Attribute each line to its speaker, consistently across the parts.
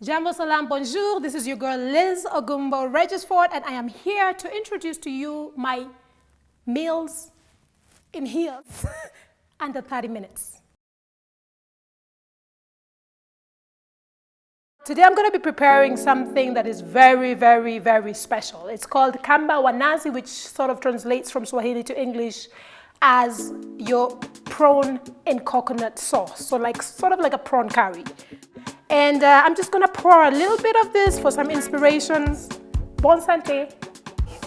Speaker 1: Jambo salam, bonjour. This is your girl Liz Ogumbo Regisford, and I am here to introduce to you my meals in heels under 30 minutes. Today I'm going to be preparing something that is very, very, very special. It's called kamba wanazi, which sort of translates from Swahili to English as your prawn in coconut sauce. So sort of like a prawn curry. And I'm just going to pour a little bit of this for some inspirations. Bon santé.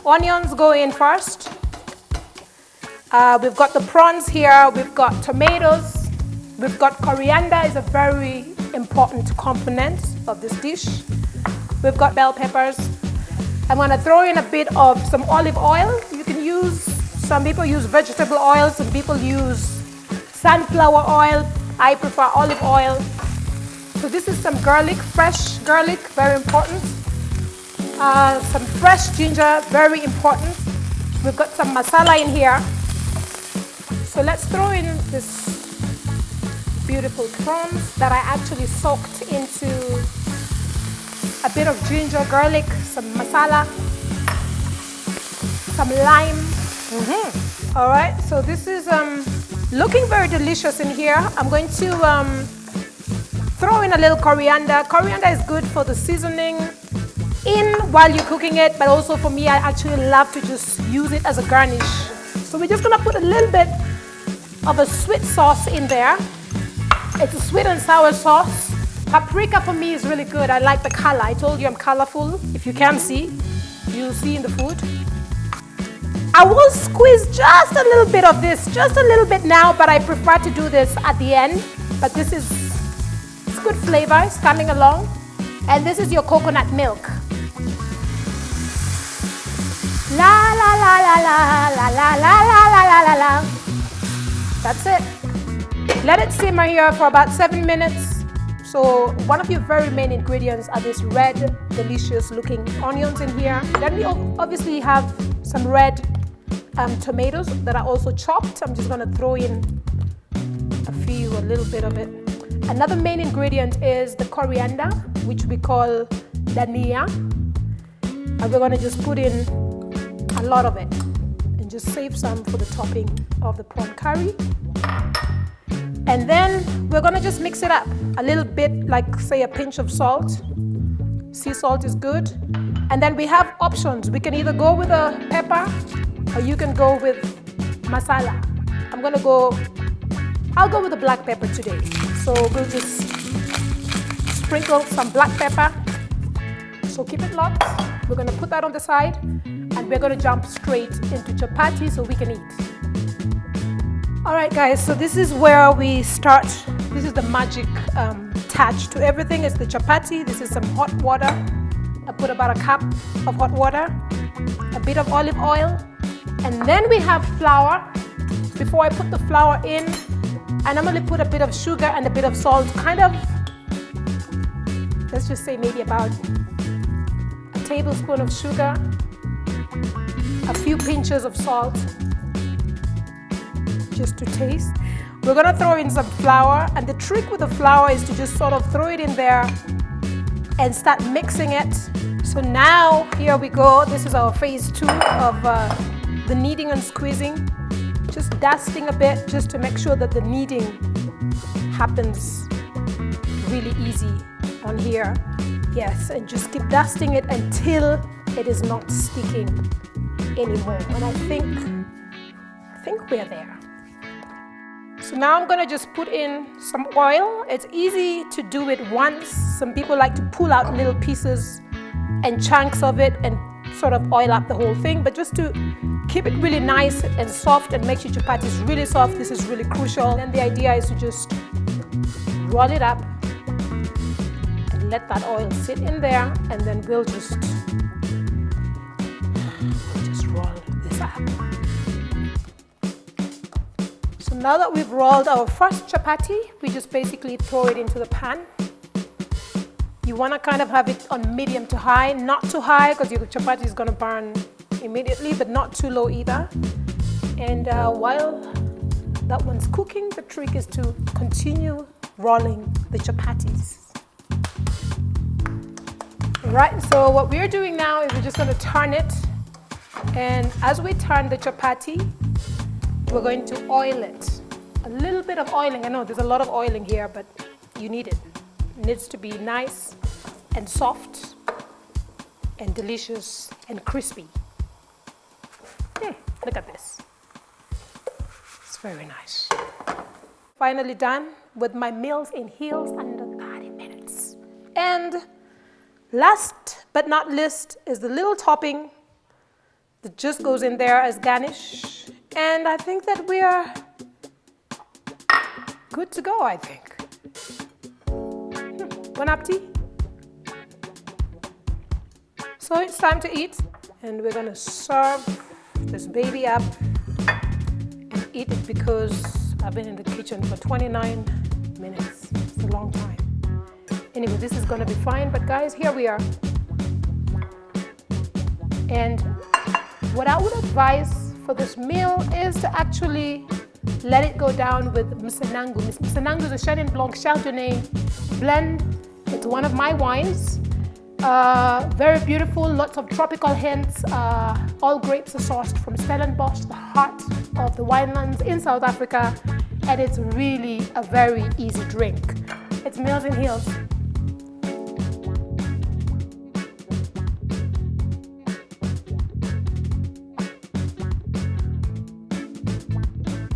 Speaker 1: Onions go in first. We've got the prawns here. We've got tomatoes. We've got coriander, is a very important component of this dish. We've got bell peppers. I'm going to throw in a bit of some olive oil. You can use, some people use vegetable oil, some people use sunflower oil. I prefer olive oil. So this is some garlic, fresh garlic, very important. Some fresh ginger, very important. We've got some masala in here. So let's throw in this beautiful prawns that I actually soaked into a bit of ginger, garlic, some masala, some lime. All right, so this is looking very delicious in here. I'm going to throw in a little coriander. Coriander is good for the seasoning while you're cooking it, but also for me, I actually love to just use it as a garnish. So we're just gonna put a little bit of a sweet sauce in there. It's a sweet and sour sauce. Paprika for me is really good. I like the color. I told you I'm colorful. If you can see, you'll see in the food. I will squeeze just a little bit of this, just a little bit now, but I prefer to do this at the end. But this is good flavor, it's coming along. And this is your coconut milk. La la la la la la la la la la la la. That's it. Let it simmer here for about 7 minutes. So one of your very main ingredients are these red, delicious looking onions in here. Then we obviously have some red tomatoes that are also chopped. I'm just gonna throw in a little bit of it. Another main ingredient is the coriander, which we call dania. And we're gonna just put in a lot of it and just save some for the topping of the prawn curry. And then we're gonna just mix it up a little bit, like say a pinch of salt. Sea salt is good. And then we have options. We can either go with a pepper or you can go with masala. I'll go with the black pepper today. So we'll just sprinkle some black pepper. So keep it locked. We're gonna put that on the side and we're gonna jump straight into chapati so we can eat. All right guys, so this is where we start. This is the magic touch to everything. It's the chapati. This is some hot water. I put about a cup of hot water, a bit of olive oil, and then we have flour. Before I put the flour in, I normally put a bit of sugar and a bit of salt, kind of, let's just say maybe about a tablespoon of sugar, a few pinches of salt, just to taste. We're gonna throw in some flour, and the trick with the flour is to just sort of throw it in there and start mixing it. So now, here we go. This is our phase 2 of the kneading and squeezing. Just dusting a bit just to make sure that the kneading happens really easy on here. Yes, and just keep dusting it until it is not sticking anymore. And I think we're there. So now I'm gonna just put in some oil. It's easy to do it once. Some people like to pull out little pieces and chunks of it and sort of oil up the whole thing, but just to keep it really nice and soft and make your chapatis really soft, this is really crucial. Then the idea is to just roll it up and let that oil sit in there, and then we'll just roll this up. So now that we've rolled our first chapati, we just basically throw it into the pan. You want to kind of have it on medium to high, not too high because your chapati is going to burn immediately, but not too low either. And while that one's cooking, the trick is to continue rolling the chapatis. Right, so what we're doing now is we're just going to turn it. And as we turn the chapati, we're going to oil it. A little bit of oiling. I know there's a lot of oiling here, but you need it. It needs to be nice and soft and delicious and crispy. Look at this. It's very nice. Finally done with my meals in heels under 30 minutes. And last but not least is the little topping that just goes in there as garnish. And I think that we are good to go, I think. Bon appetit. So it's time to eat, and we're gonna serve this baby up and eat it because I've been in the kitchen for 29 minutes. It's a long time. Anyway, this is gonna be fine, but guys, here we are. And what I would advise for this meal is to actually let it go down with Msenangu. Msenangu is a Chenin Blanc Chardonnay blend. It's one of my wines. Very beautiful, lots of tropical hints. All grapes are sourced from Stellenbosch, the heart of the winelands in South Africa. And it's really a very easy drink. It's Meals in Heels.